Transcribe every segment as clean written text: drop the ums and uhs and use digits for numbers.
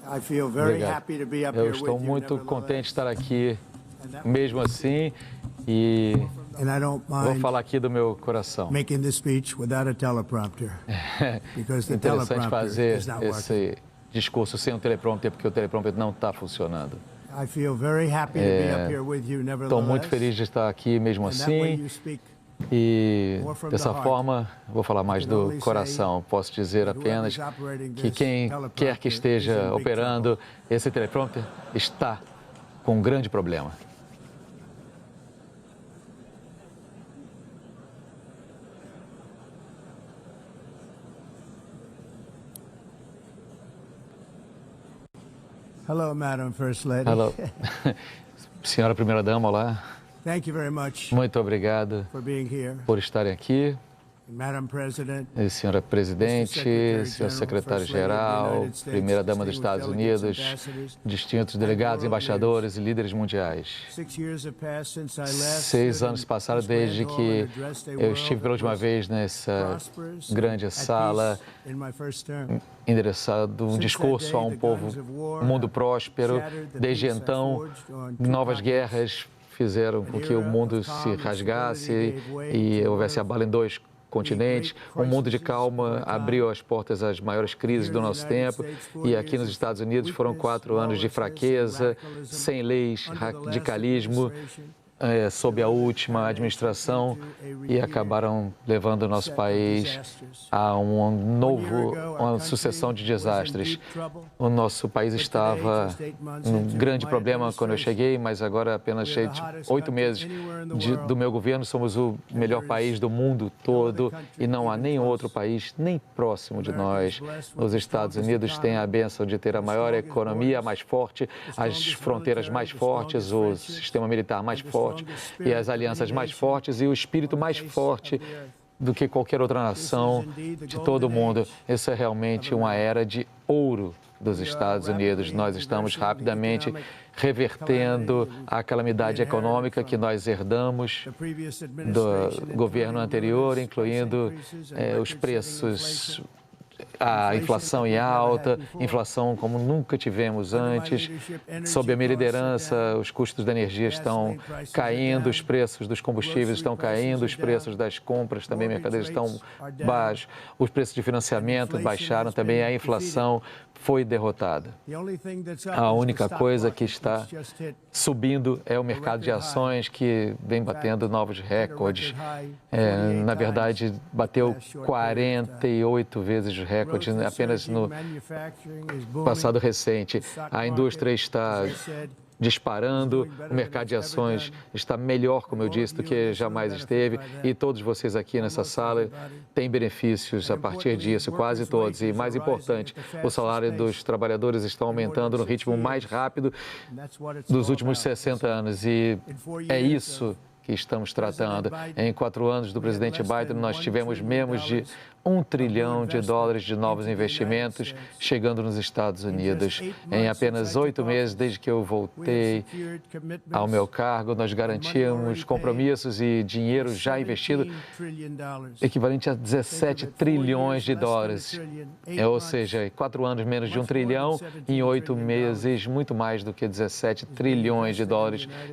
Obrigado. Eu estou muito contente de estar aqui, mesmo assim, e vou falar aqui do meu coração. É interessante fazer esse discurso sem um teleprompter, porque o teleprompter não está funcionando. Estou muito feliz de estar aqui mesmo assim. E, dessa forma, vou falar mais do coração. Posso dizer apenas que quem quer que esteja operando esse teleprompter está com um grande problema. Hello, Madam First Lady. Hello. Senhora Primeira-Dama, olá. Muito obrigado por estarem aqui. Senhora Presidente, senhor Secretário-Geral, Primeira-Dama dos Estados Unidos, distintos delegados, embaixadores e líderes mundiais. 6 anos passaram desde que eu estive pela última vez nessa grande sala, endereçado um discurso a um mundo próspero. Desde então, novas guerras fizeram com que o mundo se rasgasse e houvesse abalo em 2 continentes. Um mundo de calma abriu as portas às maiores crises do nosso tempo, e aqui nos Estados Unidos foram 4 anos de fraqueza, sem leis, radicalismo, sob a última administração, e acabaram levando o nosso país a uma sucessão de desastres. O nosso país estava num grande problema quando eu cheguei, mas agora, apenas 8 meses do meu governo, somos o melhor país do mundo todo, e não há nenhum outro país nem próximo de nós. Os Estados Unidos têm a bênção de ter a maior economia, a mais forte, as fronteiras mais fortes, o sistema militar mais forte, e as alianças mais fortes e o espírito mais forte do que qualquer outra nação de todo o mundo. Isso é realmente uma era de ouro dos Estados Unidos. Nós estamos rapidamente revertendo a calamidade econômica que nós herdamos do governo anterior, incluindo os preços. A inflação em alta, inflação como nunca tivemos antes. Sob a minha liderança, os custos da energia estão caindo, os preços dos combustíveis estão caindo, os preços das compras também, mercadorias estão baixos, os preços de financiamento baixaram também, a inflação foi derrotada. A única coisa que está subindo é o mercado de ações, que vem batendo novos recordes. Na verdade, bateu 48 vezes os recordes apenas no passado recente. A indústria está disparando, o mercado de ações está melhor, como eu disse, do que jamais esteve, e todos vocês aqui nessa sala têm benefícios a partir disso, quase todos. E mais importante, o salário dos trabalhadores está aumentando no ritmo mais rápido dos últimos 60 anos, e é isso que estamos tratando. Em 4 anos do presidente Biden, nós tivemos menos de $1 trilhão de novos investimentos chegando nos Estados Unidos. Em apenas 8 meses, desde que eu voltei ao meu cargo, nós garantimos compromissos e dinheiro já investido equivalente a $17 trilhões. Ou seja, em 4 anos, menos de $1 trilhão, em 8 meses, muito mais do que $17 trilhões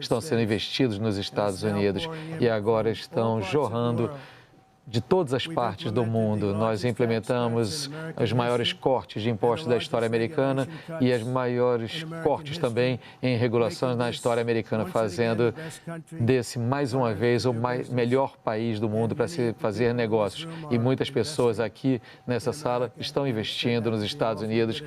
estão sendo investidos nos Estados Unidos, e agora estão jorrando de todas as partes do mundo. Nós implementamos os maiores cortes de impostos da história americana e os maiores cortes também em regulações na história americana, fazendo desse, mais uma vez, o melhor país do mundo para se fazer negócios. E muitas pessoas aqui nessa sala estão investindo nos Estados Unidos,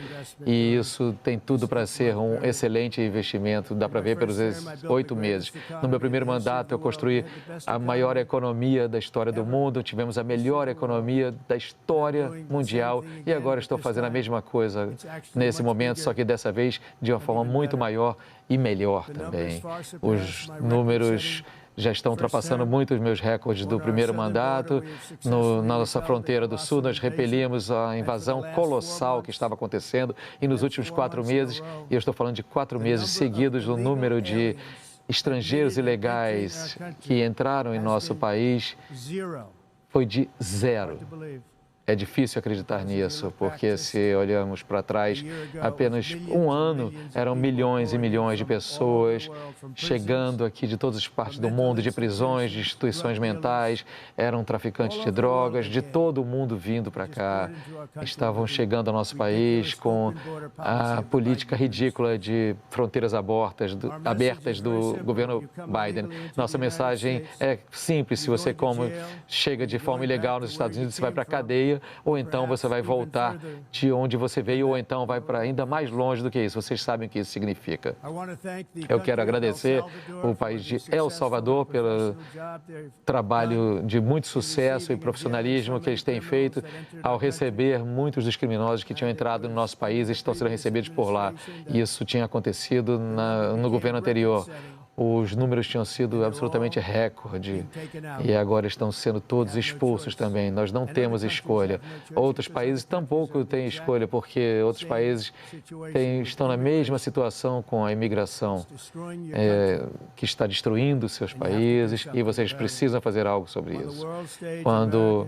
e isso tem tudo para ser um excelente investimento, dá para ver pelos 8 meses. No meu primeiro mandato, eu construí a maior economia da história do mundo, tivemos a melhor economia da história mundial, e agora estou fazendo a mesma coisa nesse momento, só que dessa vez de uma forma muito maior e melhor também. Os números já estão ultrapassando muito os meus recordes do primeiro mandato. Na nossa fronteira do sul, nós repelimos a invasão colossal que estava acontecendo, e nos últimos 4 meses, e eu estou falando de 4 meses seguidos, o número de estrangeiros ilegais que entraram em nosso país foi de 0. É difícil acreditar nisso, porque se olhamos para trás, apenas um ano eram milhões e milhões de pessoas chegando aqui de todas as partes do mundo, de prisões, de instituições mentais, eram traficantes de drogas, de todo o mundo vindo para cá. Estavam chegando ao nosso país com a política ridícula de fronteiras abertas do governo Biden. Nossa mensagem é simples: se você chega de forma ilegal nos Estados Unidos, você vai para a cadeia, ou então você vai voltar de onde você veio, ou então vai para ainda mais longe do que isso. Vocês sabem o que isso significa. Eu quero agradecer o país de El Salvador pelo trabalho de muito sucesso e profissionalismo que eles têm feito ao receber muitos dos criminosos que tinham entrado no nosso país e estão sendo recebidos por lá. Isso tinha acontecido no governo anterior. Os números tinham sido absolutamente recorde e agora estão sendo todos expulsos também. Nós não temos escolha. Outros países tampouco têm escolha, porque outros países estão na mesma situação com a imigração, que está destruindo seus países, e vocês precisam fazer algo sobre isso. Quando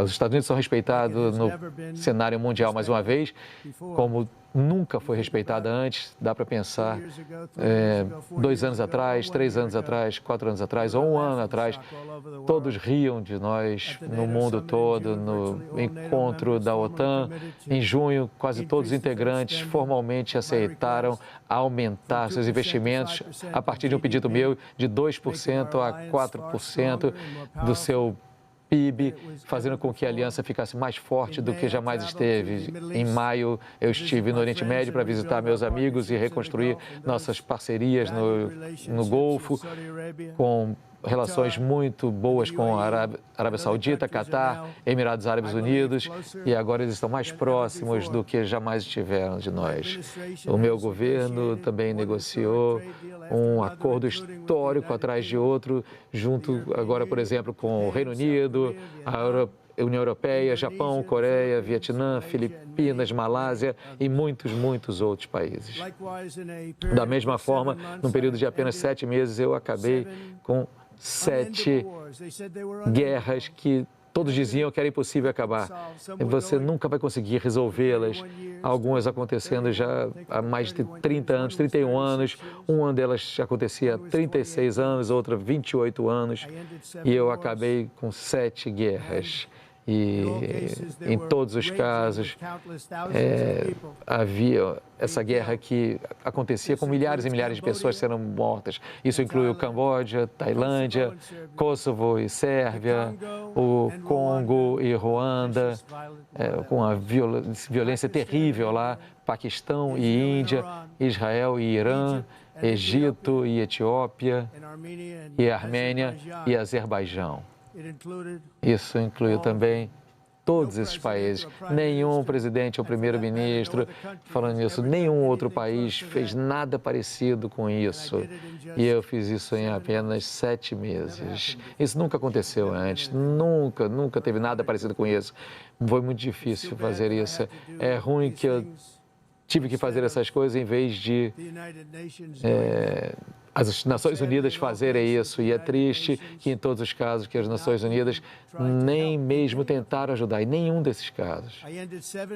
os Estados Unidos são respeitados no cenário mundial mais uma vez, como nunca foi respeitada antes, dá para pensar, 2 anos atrás, 3 anos atrás, 4 anos atrás, ou 1 ano atrás, todos riam de nós no mundo todo. No encontro da OTAN, em junho, quase todos os integrantes formalmente aceitaram aumentar seus investimentos a partir de um pedido meu de 2% a 4% do seu PIB, fazendo com que a aliança ficasse mais forte do que jamais esteve. Em maio, eu estive no Oriente Médio para visitar meus amigos e reconstruir nossas parcerias no Golfo, com relações muito boas com a Arábia Saudita, Catar, Emirados Árabes Unidos, e agora eles estão mais próximos do que jamais estiveram de nós. O meu governo também negociou um acordo histórico atrás de outro, junto agora, por exemplo, com o Reino Unido, a União Europeia, Japão, Coreia, Vietnã, Filipinas, Malásia e muitos, muitos outros países. Da mesma forma, num período de apenas 7 meses, eu acabei com 7 guerras que todos diziam que era impossível acabar. E você nunca vai conseguir resolvê-las. Algumas acontecendo já há mais de 30 anos, 31 anos. Uma delas acontecia há 36 anos, outra 28 anos. E eu acabei com 7 guerras. E em todos os casos, havia essa guerra que acontecia com milhares e milhares de pessoas sendo mortas. Isso inclui o Camboja, Tailândia, Kosovo e Sérvia, o Congo e Ruanda, com a violência terrível lá, Paquistão e Índia, Israel e Irã, Egito e Etiópia, e Armênia e Azerbaijão. Isso incluiu também todos esses países. Nenhum presidente ou primeiro-ministro, falando nisso, nenhum outro país fez nada parecido com isso. E eu fiz isso em apenas 7 meses. Isso nunca aconteceu antes, nunca teve nada parecido com isso. Foi muito difícil fazer isso. É ruim que eu tive que fazer essas coisas em vez de as Nações Unidas fazerem isso. E é triste que, em todos os casos, que as Nações Unidas nem mesmo tentaram ajudar, em nenhum desses casos.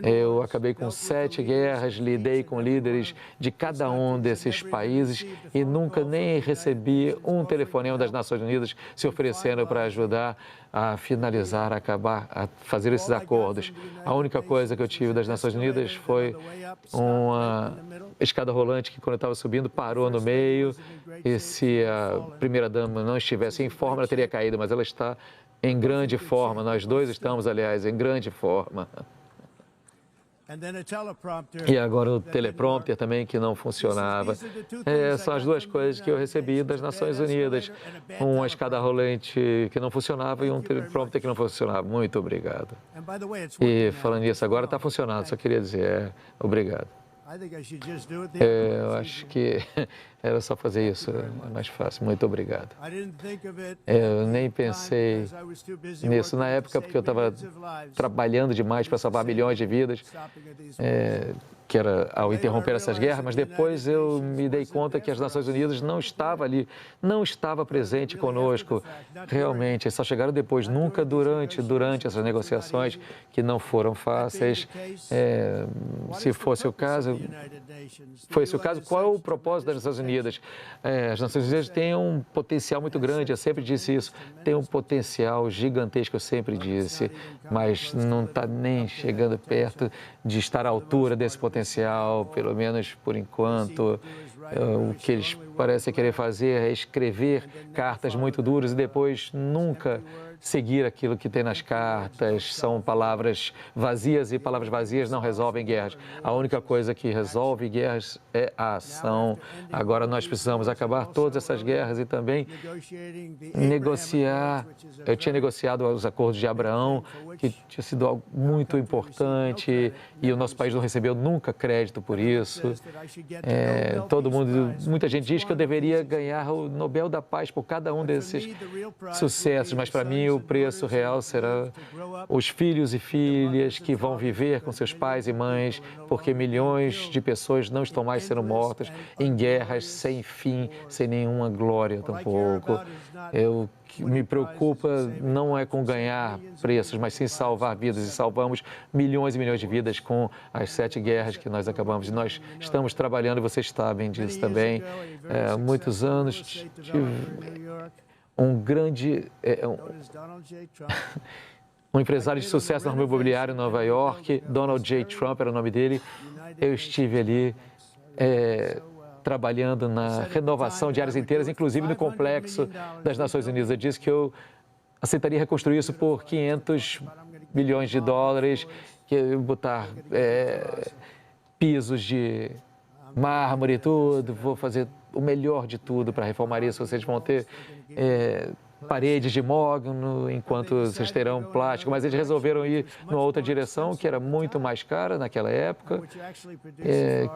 Eu acabei com 7 guerras, lidei com líderes de cada um desses países e nunca nem recebi um telefonema das Nações Unidas se oferecendo para ajudar a finalizar, a acabar, a fazer esses acordos. A única coisa que eu tive das Nações Unidas foi uma escada rolante que, quando eu estava subindo, parou no meio. E se a primeira-dama não estivesse em forma, ela teria caído, mas ela está em grande forma. Nós dois estamos, aliás, em grande forma. E agora o teleprompter também, que não funcionava. São as 2 coisas que eu recebi das Nações Unidas. Uma escada rolante que não funcionava e um teleprompter que não funcionava. Muito obrigado. E falando nisso, agora está funcionando, só queria dizer obrigado. Eu acho que era só fazer isso, é mais fácil. Muito obrigado. Eu nem pensei nisso na época, porque eu estava trabalhando demais para salvar milhões de vidas, que era ao interromper essas guerras, mas depois eu me dei conta que as Nações Unidas não estava ali, não estava presente conosco. Realmente, só chegaram depois, nunca durante essas negociações que não foram fáceis. Se fosse o caso, foi esse o caso, qual é o propósito das Nações Unidas? As Nações Unidas têm um potencial muito grande, eu sempre disse isso, tem um potencial gigantesco, eu sempre disse, mas não está nem chegando perto de estar à altura desse potencial, pelo menos por enquanto. O que eles parecem querer fazer é escrever cartas muito duras e depois nunca seguir aquilo que tem nas cartas. São palavras vazias e palavras vazias não resolvem guerras. A única coisa que resolve guerras é a ação. Agora nós precisamos acabar todas essas guerras e também negociar. Eu tinha negociado os acordos de Abraão, que tinha sido algo muito importante e o nosso país não recebeu nunca crédito por isso. Muita gente diz que eu deveria ganhar o Nobel da Paz por cada um desses sucessos, mas para mim o preço real será os filhos e filhas que vão viver com seus pais e mães, porque milhões de pessoas não estão mais sendo mortas em guerras sem fim, sem nenhuma glória tampouco. O que me preocupa não é com ganhar preços, mas sim salvar vidas, e salvamos milhões e milhões de vidas com as 7 guerras que nós acabamos. E nós estamos trabalhando, e vocês sabem disso também, há muitos anos. Um grande, um empresário de sucesso no ramo imobiliário em Nova York, Donald J. Trump era o nome dele. Eu estive ali trabalhando na renovação de áreas inteiras, inclusive no complexo das Nações Unidas. Eu disse que eu aceitaria reconstruir isso por 500 bilhões de dólares, que botar pisos de mármore e tudo, vou fazer o melhor de tudo para reformar isso. Vocês vão ter paredes de mogno, enquanto vocês terão plástico, mas eles resolveram ir numa outra direção, que era muito mais cara naquela época,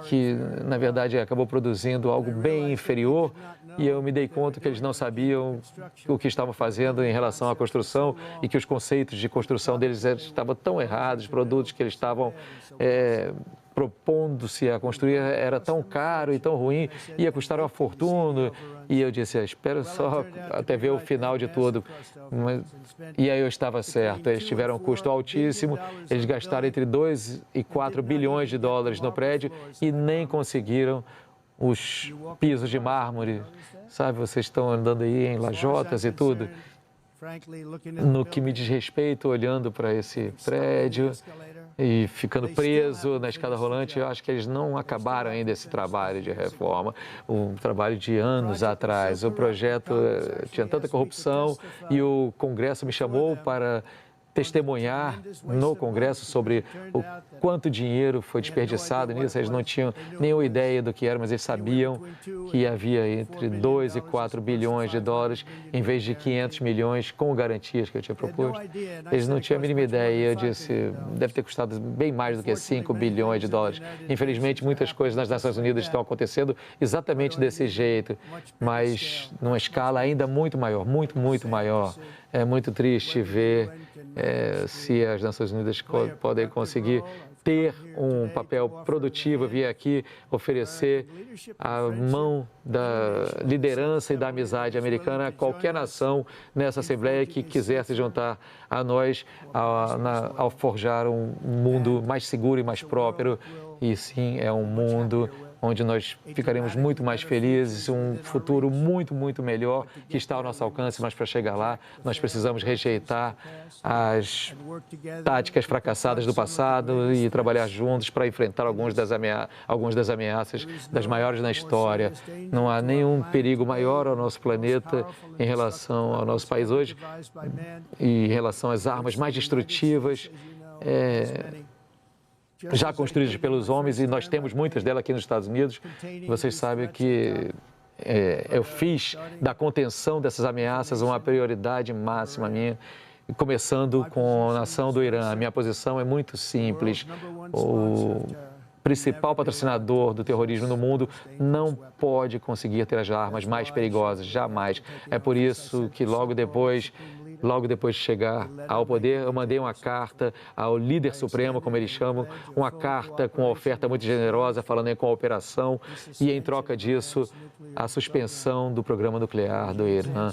que, na verdade, acabou produzindo algo bem inferior, e eu me dei conta que eles não sabiam o que estavam fazendo em relação à construção e que os conceitos de construção deles estavam tão errados, os produtos que eles estavam propondo-se a construir era tão caro e tão ruim, ia custar uma fortuna. E eu disse, espera só até ver o final de tudo. E aí eu estava certo, eles tiveram um custo altíssimo, eles gastaram entre 2 e 4 bilhões de dólares no prédio e nem conseguiram os pisos de mármore. Sabe, vocês estão andando aí em lajotas e tudo. No que me diz respeito, olhando para esse prédio e ficando preso na escada rolante, eu acho que eles não acabaram ainda esse trabalho de reforma, um trabalho de anos atrás. O projeto tinha tanta corrupção e o Congresso me chamou para testemunhar no Congresso sobre o quanto dinheiro foi desperdiçado nisso. Eles não tinham nenhuma ideia do que era, mas eles sabiam que havia entre 2 e 4 bilhões de dólares em vez de 500 milhões com garantias que eu tinha proposto. Eles não tinham a mínima ideia e eu disse, deve ter custado bem mais do que 5 bilhões de dólares. Infelizmente, muitas coisas nas Nações Unidas estão acontecendo exatamente desse jeito, mas numa escala ainda muito maior, muito, muito maior. É muito triste ver se as Nações Unidas podem conseguir ter um papel produtivo, vir aqui oferecer a mão da liderança e da amizade americana a qualquer nação nessa Assembleia que quiser se juntar a nós ao forjar um mundo mais seguro e mais próspero. E sim, é um mundo onde nós ficaremos muito mais felizes, um futuro muito, muito melhor que está ao nosso alcance, mas para chegar lá, nós precisamos rejeitar as táticas fracassadas do passado e trabalhar juntos para enfrentar algumas das ameaças das maiores na história. Não há nenhum perigo maior ao nosso planeta em relação ao nosso país hoje e em relação às armas mais destrutivas, já construídas pelos homens, e nós temos muitas delas aqui nos Estados Unidos. Vocês sabem que eu fiz da contenção dessas ameaças uma prioridade máxima minha, começando com a nação do Irã. A minha posição é muito simples. O principal patrocinador do terrorismo no mundo não pode conseguir ter as armas mais perigosas, jamais. É por isso que logo depois logo depois de chegar ao poder, eu mandei uma carta ao líder supremo, como eles chamam, uma carta com uma oferta muito generosa, falando em cooperação e, em troca disso, a suspensão do programa nuclear do Irã.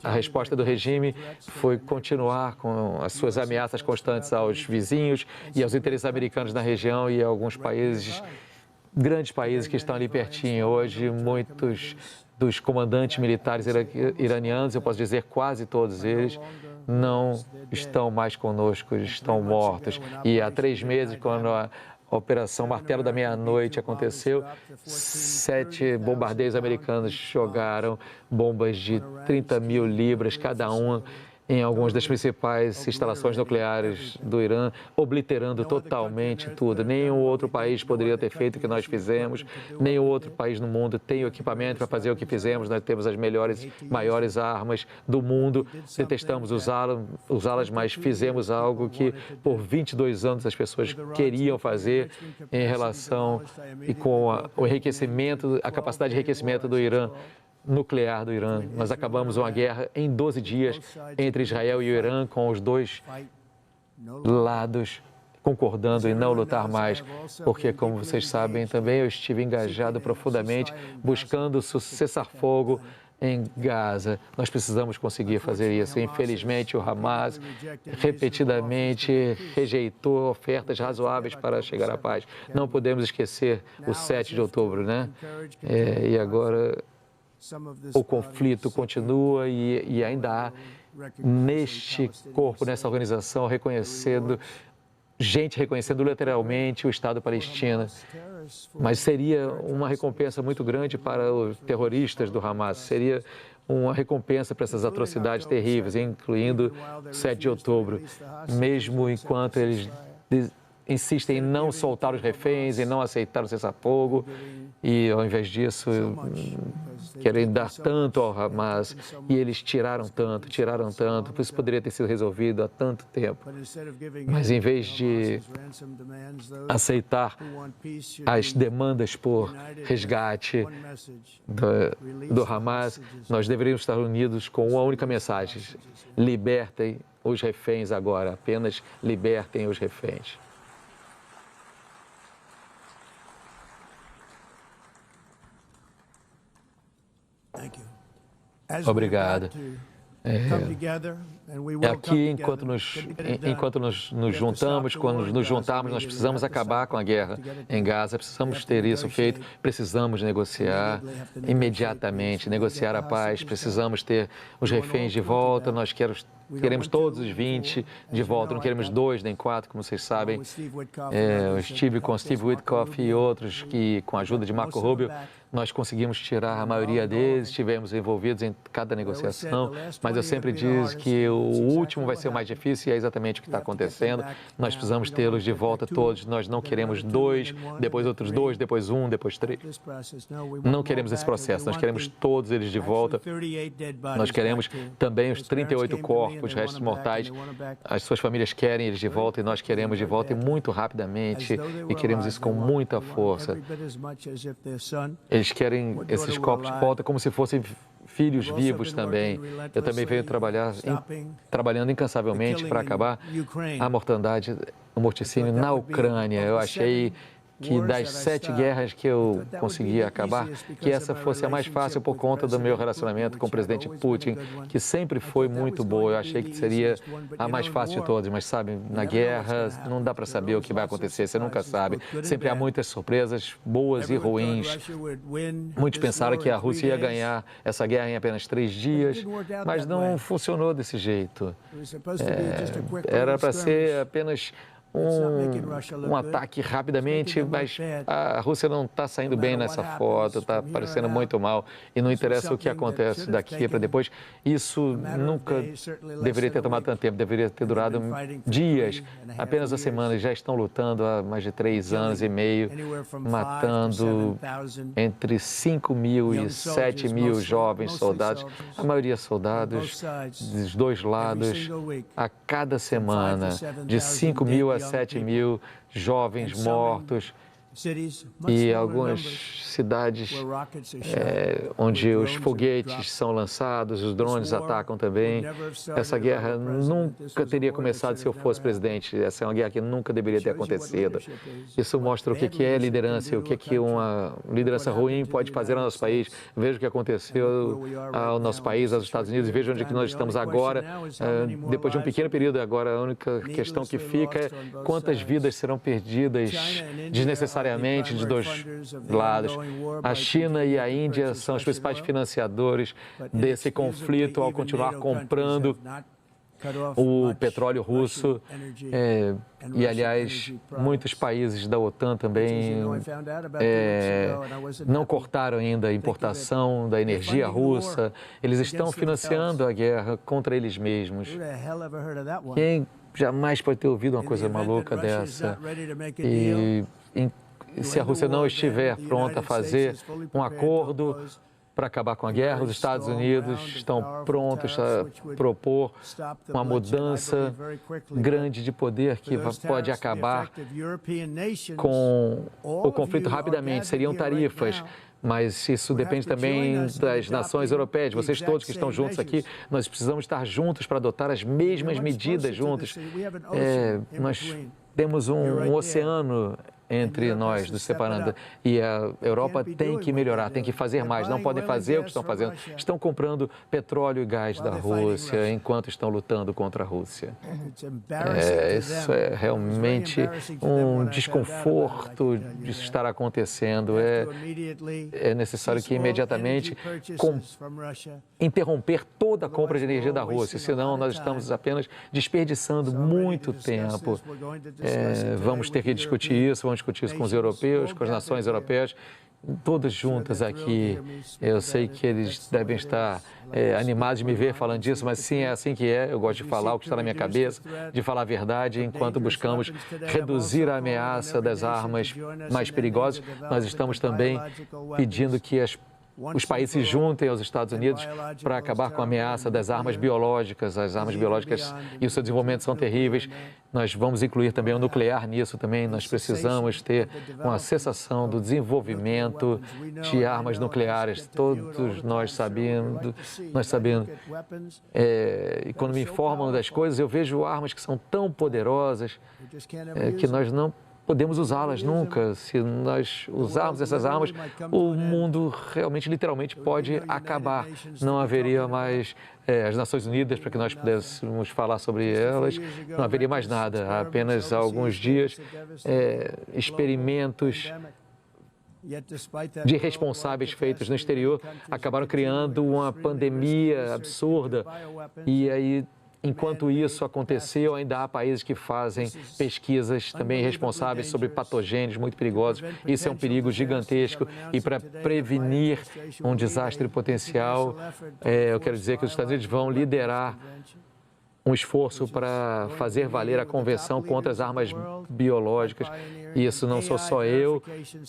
A resposta do regime foi continuar com as suas ameaças constantes aos vizinhos e aos interesses americanos na região e a alguns países, grandes países que estão ali pertinho. Hoje, muitos dos comandantes militares iranianos, eu posso dizer quase todos eles, não estão mais conosco, estão mortos. E há 3 meses, quando a Operação Martelo da Meia-Noite aconteceu, 7 bombardeios americanos jogaram bombas de 30 mil libras cada uma em algumas das principais instalações nucleares do Irã, obliterando totalmente tudo. Nenhum outro país poderia ter feito o que nós fizemos, nenhum outro país no mundo tem o equipamento para fazer o que fizemos. Nós temos as melhores, maiores armas do mundo, detestamos usá-las, mas fizemos algo que por 22 anos as pessoas queriam fazer em relação e com o enriquecimento, a capacidade de enriquecimento do Irã, nuclear do Irã. Nós acabamos uma guerra em 12 dias entre Israel e o Irã, com os dois lados concordando em não lutar mais, porque, como vocês sabem, também eu estive engajado profundamente buscando cessar-fogo em Gaza. Nós precisamos conseguir fazer isso. Infelizmente, o Hamas repetidamente rejeitou ofertas razoáveis para chegar à paz. Não podemos esquecer o 7 de outubro, né? E agora o conflito continua e ainda há neste corpo, nessa organização, gente reconhecendo literalmente o Estado palestino. Mas seria uma recompensa muito grande para os terroristas do Hamas, seria uma recompensa para essas atrocidades terríveis, incluindo 7 de outubro, mesmo enquanto eles insistem em não soltar os reféns, em não aceitar o cessar-fogo, e ao invés disso querem dar tanto ao Hamas, e eles tiraram tanto, por isso poderia ter sido resolvido há tanto tempo. Mas em vez de aceitar as demandas por resgate do Hamas, nós deveríamos estar unidos com uma única mensagem: libertem os reféns agora, apenas libertem os reféns. Obrigado. Aqui, enquanto nos juntamos, quando nos juntamos, nós precisamos acabar com a guerra em Gaza, precisamos ter isso feito, precisamos negociar imediatamente, negociar a paz, precisamos ter os reféns de volta, nós queremos todos os 20 de volta, não queremos 2 nem 4, como vocês sabem. Eu estive com Steve Witkoff e outros que, com a ajuda de Marco Rubio, nós conseguimos tirar a maioria deles, estivemos envolvidos em cada negociação, mas eu sempre digo que o último vai ser o mais difícil e é exatamente o que está acontecendo. Nós precisamos tê-los de volta todos, nós não queremos 2, depois outros 2, depois 1, depois 3. Não queremos esse processo, nós queremos todos eles de volta. Nós queremos também os 38 corpos, restos mortais. As suas famílias querem eles de volta e nós queremos de volta e muito rapidamente, e queremos isso com muita força. Eles querem esses corpos de volta como se fossem filhos vivos também. Eu também venho trabalhando incansavelmente para acabar a mortandade, o morticínio na Ucrânia. Eu achei que das 7 guerras que eu consegui acabar, que essa fosse a mais fácil por conta do meu relacionamento com o presidente Putin, que sempre foi muito boa. Eu achei que seria a mais fácil de todas, mas sabe, na guerra não dá para saber o que vai acontecer, você nunca sabe. Sempre há muitas surpresas boas e ruins. Muitos pensaram que a Rússia ia ganhar essa guerra em apenas 3 dias, mas não funcionou desse jeito. Era para ser apenas um ataque rapidamente, mas a Rússia não está saindo bem nessa foto, está parecendo muito mal, e não interessa o que acontece daqui para depois. Isso nunca deveria ter tomado tanto tempo, deveria ter durado dias, apenas uma semana. Já estão lutando há mais de 3 anos e meio, matando entre 5 mil e 7 mil jovens soldados, a maioria soldados dos dois lados, a cada semana, de 5 mil a 7 mil jovens mortos, e algumas cidades onde os foguetes são lançados, os drones atacam também. Essa guerra nunca teria começado se eu fosse presidente. Essa é uma guerra que nunca deveria ter acontecido. Isso mostra o que é liderança e o que uma liderança ruim pode fazer ao nosso país. Veja o que aconteceu ao nosso país, aos Estados Unidos, e veja onde nós estamos agora. Depois de um pequeno período agora, a única questão que fica é quantas vidas serão perdidas desnecessariamente de dois lados. A China e a Índia são os principais financiadores desse conflito ao continuar comprando o petróleo russo e, aliás, muitos países da OTAN também não cortaram ainda a importação da energia russa. Eles estão financiando a guerra contra eles mesmos. Quem jamais pode ter ouvido uma coisa maluca dessa? E se a Rússia não estiver pronta a fazer um acordo para acabar com a guerra, os Estados Unidos estão prontos a propor uma mudança grande de poder que pode acabar com o conflito rapidamente. Seriam tarifas, mas isso depende também das nações europeias. Vocês todos que estão juntos aqui, nós precisamos estar juntos para adotar as mesmas medidas juntos. Nós temos um oceano entre nós, nos separando. E a Europa tem que melhorar, tem que fazer mais. Não podem fazer o que estão fazendo. Estão comprando petróleo e gás da Rússia enquanto estão lutando contra a Rússia. Isso é realmente um desconforto de estar acontecendo. É necessário que imediatamente interromper toda a compra de energia da Rússia, senão nós estamos apenas desperdiçando muito tempo. Vamos ter que discutir isso, vamos discutir isso com os europeus, com as nações europeias, todas juntas aqui. Eu sei que eles devem estar animados de me ver falando disso, mas sim, é assim que é. Eu gosto de falar o que está na minha cabeça, de falar a verdade, enquanto buscamos reduzir a ameaça das armas mais perigosas. Nós estamos também pedindo que os países se juntem aos Estados Unidos para acabar com a ameaça das armas biológicas. As armas biológicas e o seu desenvolvimento são terríveis. Nós vamos incluir também o nuclear nisso também. Nós precisamos ter uma cessação do desenvolvimento de armas nucleares. Todos nós sabendo, e quando me informam das coisas, eu vejo armas que são tão poderosas que nós não podemos usá-las nunca. Se nós usarmos essas armas, o mundo realmente, literalmente, pode acabar. Não haveria mais as Nações Unidas para que nós pudéssemos falar sobre elas. Não haveria mais nada. Há apenas alguns dias, experimentos de responsáveis feitos no exterior acabaram criando uma pandemia absurda. E aí, enquanto isso aconteceu, ainda há países que fazem pesquisas também responsáveis sobre patogênios muito perigosos. Isso é um perigo gigantesco e para prevenir um desastre potencial, eu quero dizer que os Estados Unidos vão liderar um esforço para fazer valer a Convenção contra as Armas Biológicas. E isso não sou só eu,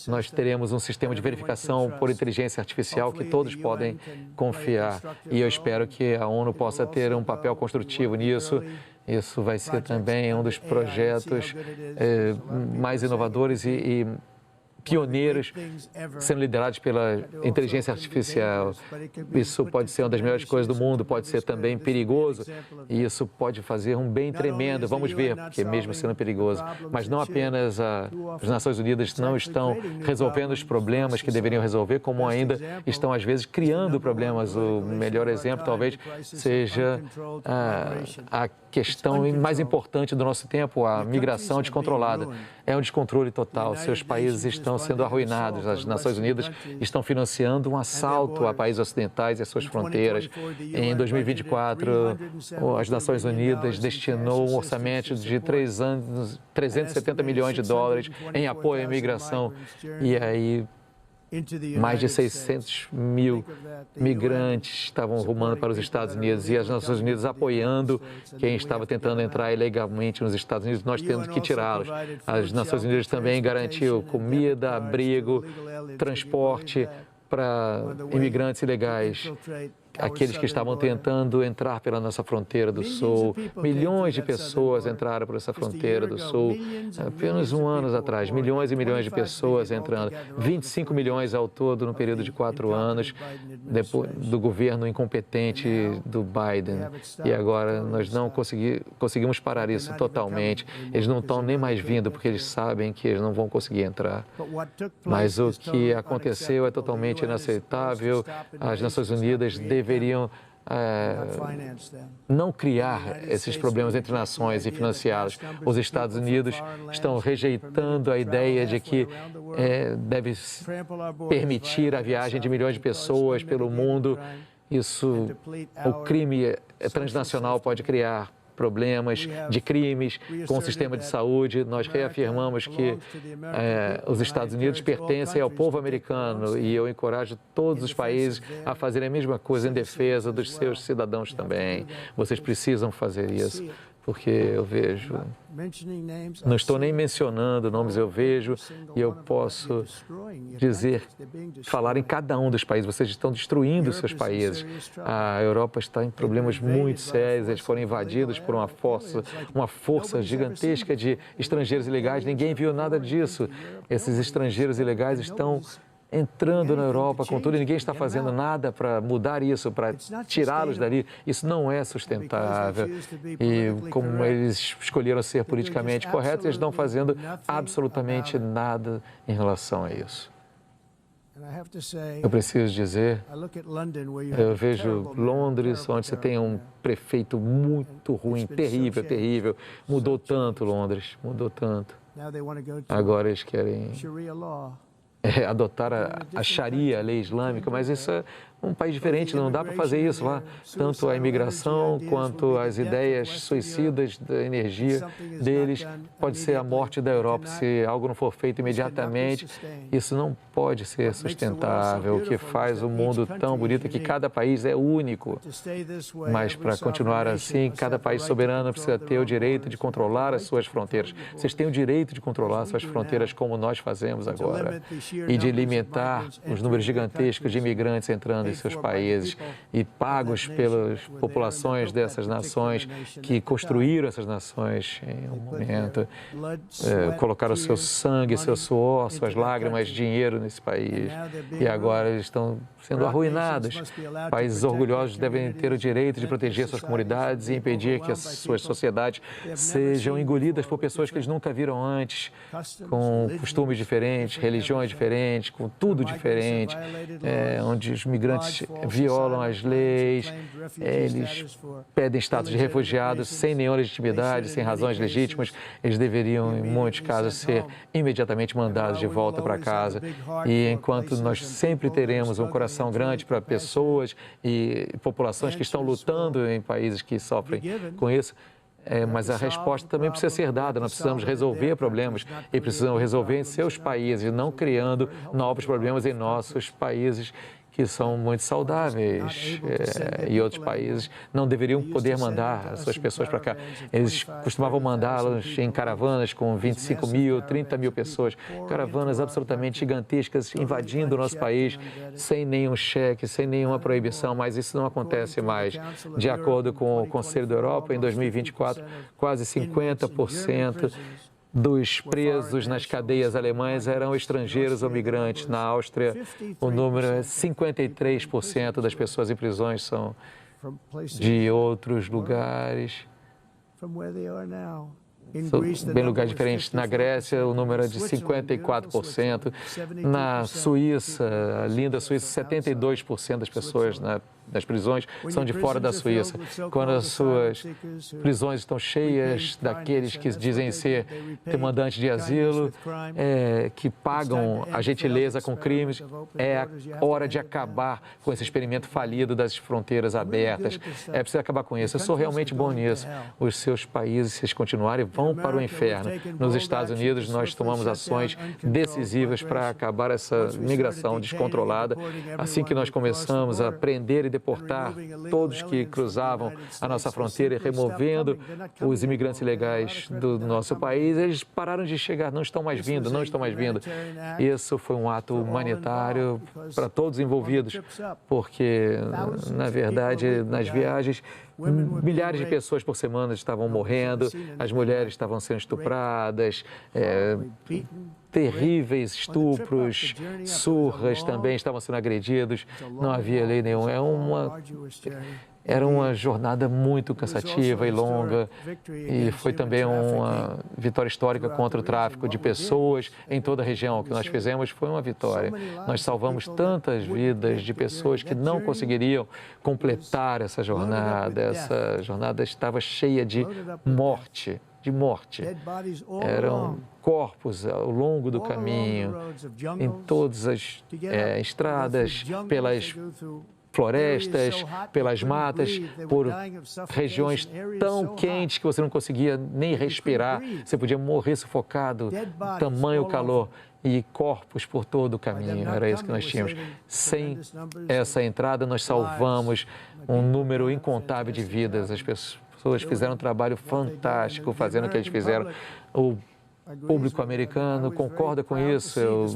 nós teremos um sistema de verificação por inteligência artificial que todos podem confiar. E eu espero que a ONU possa ter um papel construtivo nisso. Isso vai ser também um dos projetos mais inovadores e pioneiros sendo liderados pela inteligência artificial. Isso pode ser uma das melhores coisas do mundo, pode ser também perigoso, e isso pode fazer um bem tremendo. Vamos ver, porque mesmo sendo perigoso. Mas não apenas as Nações Unidas não estão resolvendo os problemas que deveriam resolver, como ainda estão, às vezes, criando problemas. O melhor exemplo, talvez, seja a questão mais importante do nosso tempo, a migração descontrolada. É um descontrole total. Seus países estão sendo arruinados. As Nações Unidas estão financiando um assalto a países ocidentais e às suas fronteiras. Em 2024, as Nações Unidas destinou um orçamento de 3 anos, 370 milhões de dólares em apoio à imigração. E aí, mais de 600 mil migrantes estavam rumando para os Estados Unidos e as Nações Unidas apoiando quem estava tentando entrar ilegalmente nos Estados Unidos, nós temos que tirá-los. As Nações Unidas também garantiu comida, abrigo, transporte para imigrantes ilegais aqueles que estavam tentando entrar pela nossa fronteira do sul. Milhões de pessoas entraram por essa fronteira do sul. Apenas um ano atrás, milhões e milhões de pessoas entrando. 25 milhões ao todo no período de 4 anos, depois do governo incompetente do Biden. E agora nós não conseguimos parar isso totalmente. Eles não estão nem mais vindo porque eles sabem que eles não vão conseguir entrar. Mas o que aconteceu é totalmente inaceitável. As Nações Unidas deveriam não criar esses problemas entre nações e financiá-los. Os Estados Unidos estão rejeitando a ideia de que deve permitir a viagem de milhões de pessoas pelo mundo. O crime transnacional pode criar problemas de crimes com o sistema de saúde. Nós reafirmamos que os Estados Unidos pertencem ao povo americano e eu encorajo todos os países a fazerem a mesma coisa em defesa dos seus cidadãos também. Vocês precisam fazer isso, porque eu vejo... Não estou nem mencionando nomes, eu vejo e eu posso falar em cada um dos países. Vocês estão destruindo os seus países. A Europa está em problemas muito sérios, eles foram invadidos por uma força gigantesca de estrangeiros ilegais. Ninguém viu nada disso. Esses estrangeiros ilegais estão entrando na Europa com tudo e ninguém está fazendo nada para mudar isso, para tirá-los dali. Isso não é sustentável. E como eles escolheram ser politicamente corretos, eles estão fazendo absolutamente nada em relação a isso. Eu preciso dizer, eu vejo Londres, onde você tem um prefeito muito ruim, terrível, terrível. Mudou tanto Londres, mudou tanto. Agora eles querem adotar a Sharia, a lei islâmica, mas isso é um país diferente, não dá para fazer isso lá. Tanto a imigração quanto as ideias suicidas da energia deles, pode ser a morte da Europa se algo não for feito imediatamente. Isso não pode ser sustentável. O que faz o mundo tão bonito é que cada país é único. Mas para continuar assim, cada país soberano precisa ter o direito de controlar as suas fronteiras. Vocês têm o direito de controlar suas fronteiras como nós fazemos agora e de limitar os números gigantescos de imigrantes entrando em seus países e pagos pelas populações dessas nações que construíram essas nações em um momento, colocaram seu sangue, seu suor, suas lágrimas, dinheiro nesse país e agora eles estão sendo arruinados. Países orgulhosos devem ter o direito de proteger suas comunidades e impedir que as suas sociedades sejam engolidas por pessoas que eles nunca viram antes, com costumes diferentes, religiões diferentes, com tudo diferente, onde os migrantes violam as leis, eles pedem status de refugiados sem nenhuma legitimidade, sem razões legítimas. Eles deveriam, em muitos casos, ser imediatamente mandados de volta para casa. E enquanto nós sempre teremos um coração grande para pessoas e populações que estão lutando em países que sofrem com isso, mas a resposta também precisa ser dada. Nós precisamos resolver problemas e precisamos resolver em seus países, não criando novos problemas em nossos países que são muito saudáveis e outros países não deveriam poder mandar as suas pessoas para cá. Eles costumavam mandá-los em caravanas com 25 mil, 30 mil pessoas, caravanas absolutamente gigantescas invadindo o nosso país sem nenhum cheque, sem nenhuma proibição, mas isso não acontece mais. De acordo com o Conselho da Europa, em 2024, quase 50% dos presos nas cadeias alemãs eram estrangeiros ou migrantes. Na Áustria, o número é 53% das pessoas em prisões são de outros lugares. Bem lugares diferentes. Na Grécia, o número é de 54%. Na Suíça, a linda Suíça, 72% das pessoas nas prisões são de fora da Suíça. Quando as suas prisões estão cheias daqueles que dizem ser demandantes de asilo, que pagam a gentileza com crimes, é a hora de acabar com esse experimento falido das fronteiras abertas. É preciso acabar com isso. Eu sou realmente bom nisso. Os seus países, se eles continuarem, vão para o inferno. Nos Estados Unidos, nós tomamos ações decisivas para acabar essa migração descontrolada. Assim que nós começamos a prender e deportar todos que cruzavam a nossa fronteira e removendo os imigrantes ilegais do nosso país. Eles pararam de chegar, não estão mais vindo, não estão mais vindo. Isso foi um ato humanitário para todos envolvidos, porque, na verdade, nas viagens, milhares de pessoas por semana estavam morrendo, as mulheres estavam sendo estupradas, terríveis estupros, surras também estavam sendo agredidos, não havia lei nenhuma. Era uma jornada muito cansativa e longa, e foi também uma vitória histórica contra o tráfico de pessoas em toda a região. O que nós fizemos foi uma vitória. Nós salvamos tantas vidas de pessoas que não conseguiriam completar essa jornada. Essa jornada estava cheia de morte. Eram corpos ao longo do caminho, em todas as estradas, pelas florestas, pelas matas, por regiões tão quentes que você não conseguia nem respirar, você podia morrer sufocado, tamanho calor, e corpos por todo o caminho, era isso que nós tínhamos. Sem essa entrada, nós salvamos um número incontável de vidas. As pessoas fizeram um trabalho fantástico fazendo o que eles fizeram. O público americano concorda com isso. Eu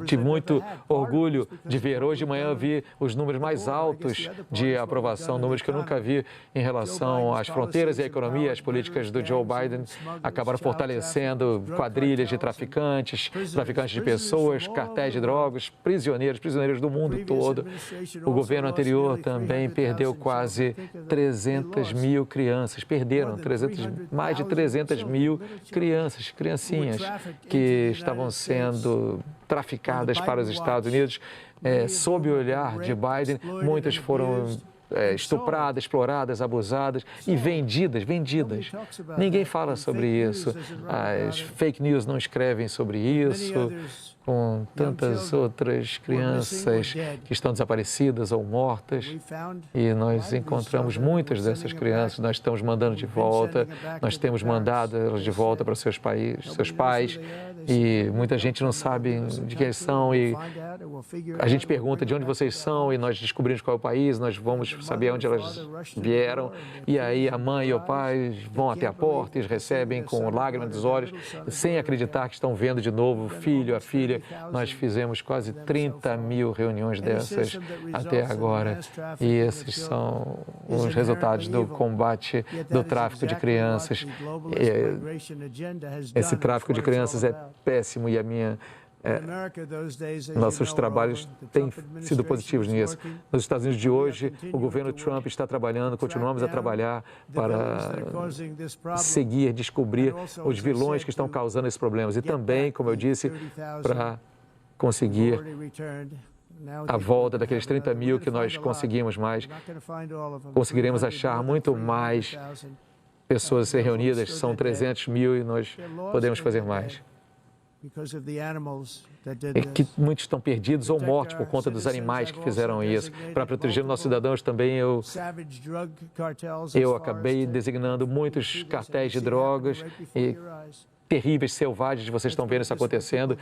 tive muito orgulho de ver. Hoje de manhã eu vi os números mais altos de aprovação, números que eu nunca vi em relação às fronteiras e à economia. As políticas do Joe Biden acabaram fortalecendo quadrilhas de traficantes de pessoas, cartéis de drogas, prisioneiros do mundo todo. O governo anterior também perdeu quase 300 mil crianças, mais de 300 mil criancinhas que estavam sendo traficadas para os Estados Unidos. Sob o olhar de Biden, muitas foram estupradas, exploradas, abusadas e vendidas. Ninguém fala sobre isso. As fake news não escrevem sobre isso. Com tantas outras crianças que estão desaparecidas ou mortas, e nós encontramos muitas dessas crianças, nós estamos mandando de volta, nós temos mandado elas de volta para seus pais, e muita gente não sabe de quem eles são, e a gente pergunta de onde vocês são, e nós descobrimos qual é o país, nós vamos saber onde elas vieram, e aí a mãe e o pai vão até a porta e os recebem com lágrimas nos olhos, sem acreditar que estão vendo de novo o filho, a filha. Nós fizemos quase 30 mil reuniões dessas até agora, e esses são os resultados do combate do tráfico de crianças. Esse tráfico de crianças é péssimo, e nossos trabalhos têm sido positivos nisso. Nos Estados Unidos de hoje, o governo Trump está trabalhando, continuamos a trabalhar para descobrir os vilões que estão causando esses problemas. E também, como eu disse, para conseguir a volta daqueles 30 mil que nós conseguimos mais. Conseguiremos achar muito mais pessoas a serem reunidas, são 300 mil e nós podemos fazer mais. É que muitos estão perdidos ou mortos por conta dos animais que fizeram isso. Para proteger nossos cidadãos também, eu acabei designando muitos cartéis de drogas e terríveis, selvagens, vocês estão vendo isso acontecendo.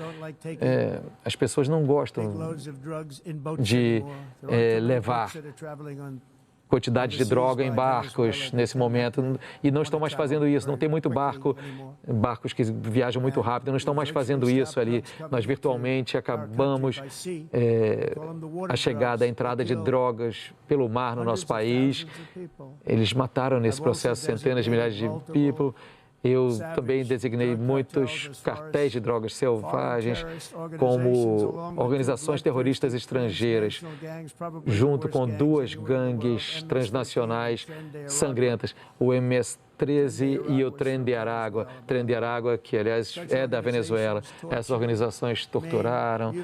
As pessoas não gostam de levar quantidade de droga em barcos nesse momento, e não estão mais fazendo isso. Não tem muito barcos que viajam muito rápido, não estão mais fazendo isso ali. Nós virtualmente acabamos a chegada, a entrada de drogas pelo mar no nosso país. Eles mataram nesse processo centenas de milhares de people. Eu também designei muitos cartéis de drogas selvagens como organizações terroristas estrangeiras, junto com duas gangues transnacionais sangrentas, o MS-13 e o Tren de Aragua. Tren de Aragua, que aliás é da Venezuela. Essas organizações torturaram,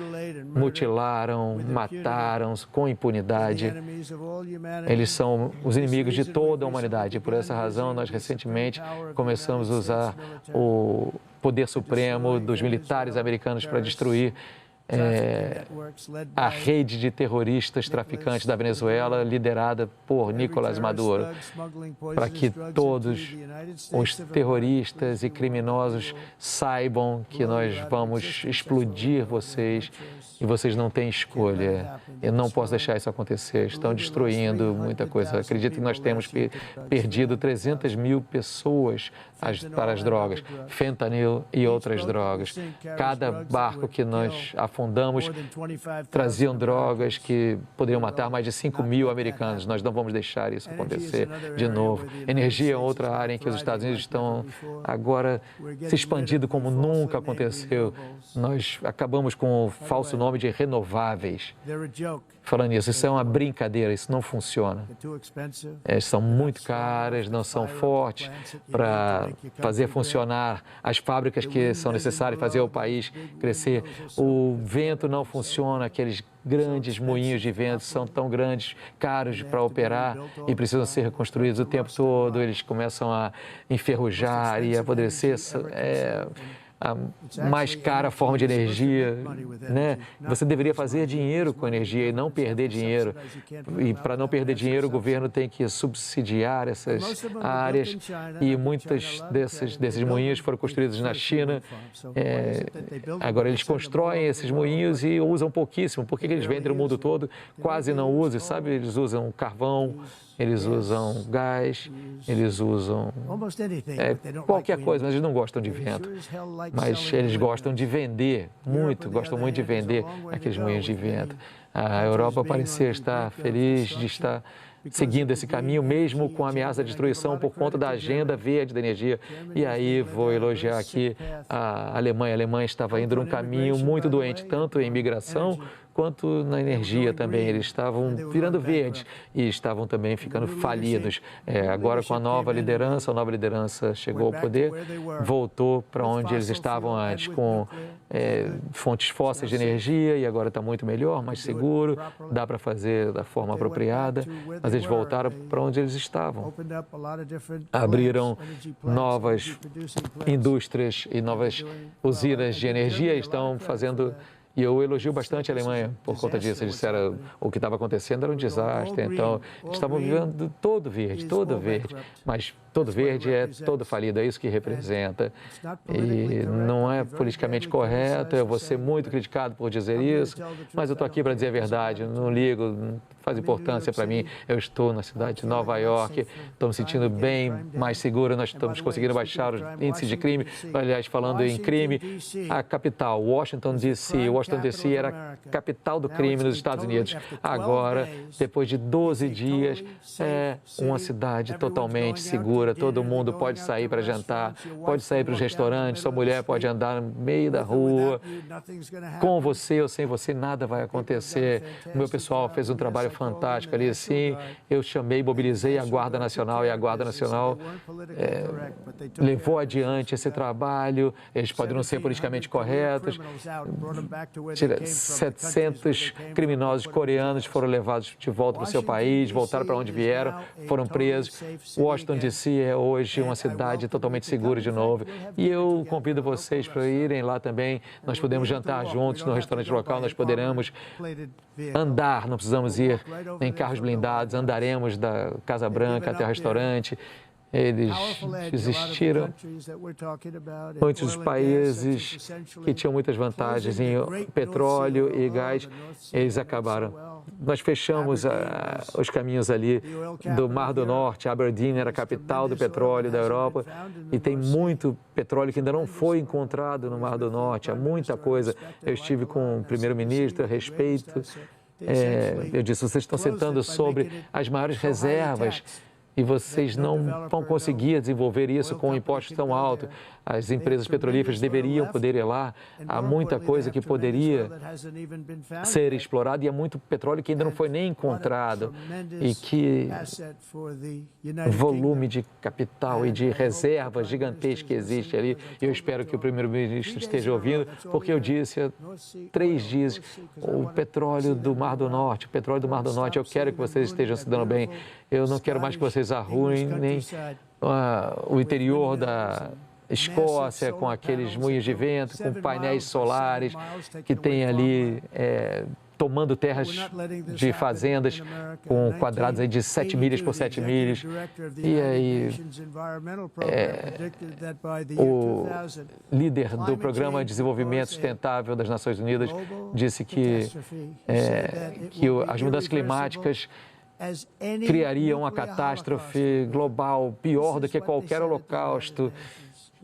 mutilaram, mataram com impunidade. Eles são os inimigos de toda a humanidade. E por essa razão, nós recentemente começamos a usar o poder supremo dos militares americanos para destruir a rede de terroristas traficantes da Venezuela, liderada por Nicolás Maduro, para que todos os terroristas e criminosos saibam que nós vamos explodir vocês e vocês não têm escolha. Eu não posso deixar isso acontecer. Estão destruindo muita coisa. Acredito que nós temos perdido 300 mil pessoas para as drogas, fentanil e outras drogas. Cada barco que nós afundamos traziam drogas que poderiam matar mais de 5 mil americanos. Nós não vamos deixar isso acontecer de novo. Energia é outra área em que os Estados Unidos estão agora se expandindo como nunca aconteceu. Nós acabamos com o falso nome de renováveis. Falando nisso, isso é uma brincadeira, isso não funciona. São muito caras, não são fortes para fazer funcionar as fábricas que são necessárias, fazer o país crescer. O vento não funciona, aqueles grandes moinhos de vento são tão grandes, caros para operar e precisam ser reconstruídos o tempo todo. Eles começam a enferrujar e apodrecer. A mais cara forma de energia, né? Você deveria fazer dinheiro com energia e não perder dinheiro. E para não perder dinheiro, o governo tem que subsidiar essas áreas e muitos desses moinhos foram construídos na China. Agora, eles constroem esses moinhos e usam pouquíssimo. Por que eles vendem no mundo todo? Quase não usam, sabe? Eles usam carvão, eles usam gás, eles usam qualquer coisa, mas eles não gostam de vento. Mas eles gostam de vender, gostam muito de vender aqueles moinhos de vento. A Europa parecia estar feliz de estar seguindo esse caminho, mesmo com a ameaça de destruição por conta da agenda verde da energia. E aí vou elogiar aqui a Alemanha. A Alemanha estava indo num caminho muito doente, tanto em imigração quanto na energia também. Eles estavam virando verdes e estavam também ficando falidos. Agora, com a nova liderança chegou ao poder, voltou para onde eles estavam antes, com fontes fósseis de energia, e agora está muito melhor, mais seguro, dá para fazer da forma apropriada, mas eles voltaram para onde eles estavam. Abriram novas indústrias e novas usinas de energia, estão fazendo... E eu elogio bastante a Alemanha por conta disso. Eles disseram o que estava acontecendo era um desastre. Então, estavam vivendo todo verde. Mas todo verde é todo falido, é isso que representa. E não é politicamente correto, eu vou ser muito criticado por dizer isso, mas eu estou aqui para dizer a verdade, não ligo, não faz importância para mim. Eu estou na cidade de Nova York, estou me sentindo bem mais seguro, nós estamos conseguindo baixar os índices de crime. Aliás, falando em crime, a capital, Washington, D.C. Washington, D.C. era a capital do crime nos Estados Unidos. Agora, depois de 12 dias, é uma cidade totalmente segura. Todo mundo pode sair para jantar, pode sair para os restaurantes, sua mulher pode andar no meio da rua. Com você ou sem você, nada vai acontecer. O meu pessoal fez um trabalho fantástico ali, assim. Eu mobilizei a Guarda Nacional, e a Guarda Nacional levou adiante esse trabalho. Eles podem não ser politicamente corretos. 700 criminosos coreanos foram levados de volta para o seu país, voltaram para onde vieram, foram presos. Washington, D.C. é hoje uma cidade totalmente segura de novo. E eu convido vocês para irem lá também. Nós podemos jantar juntos no restaurante local, nós poderemos andar, não precisamos ir em carros blindados, andaremos da Casa Branca até o restaurante. Eles desistiram. Muitos países que tinham muitas vantagens em petróleo e gás, eles acabaram. Nós fechamos os caminhos ali do Mar do Norte. Aberdeen era a capital do petróleo da Europa e tem muito petróleo que ainda não foi encontrado no Mar do Norte. Há muita coisa. Eu estive com o primeiro-ministro a respeito. Eu disse, vocês estão sentando sobre as maiores reservas e vocês não vão conseguir desenvolver isso com um imposto tão alto. As empresas petrolíferas deveriam poder ir lá. Há muita coisa que poderia ser explorada e há muito petróleo que ainda não foi nem encontrado. E que volume de capital e de reservas gigantescas que existe ali. Eu espero que o primeiro-ministro esteja ouvindo, porque eu disse há 3 dias, o petróleo do Mar do Norte, eu quero que vocês estejam se dando bem. Eu não quero mais que vocês arruinem nem o interior Escócia, com aqueles moinhos de vento, com painéis solares, que tem ali tomando terras de fazendas com quadrados aí de 7 milhas por 7 milhas. E aí, o líder do Programa de Desenvolvimento Sustentável das Nações Unidas disse que as mudanças climáticas criariam uma catástrofe global pior do que qualquer holocausto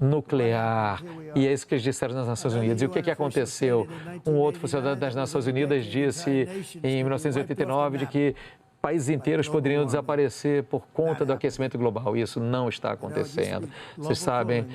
nuclear, e é isso que eles disseram nas Nações Unidas. E o que aconteceu? Um outro funcionário das Nações Unidas disse em 1989 de que países inteiros poderiam desaparecer por conta do aquecimento global. Isso não está acontecendo. Vocês sabem,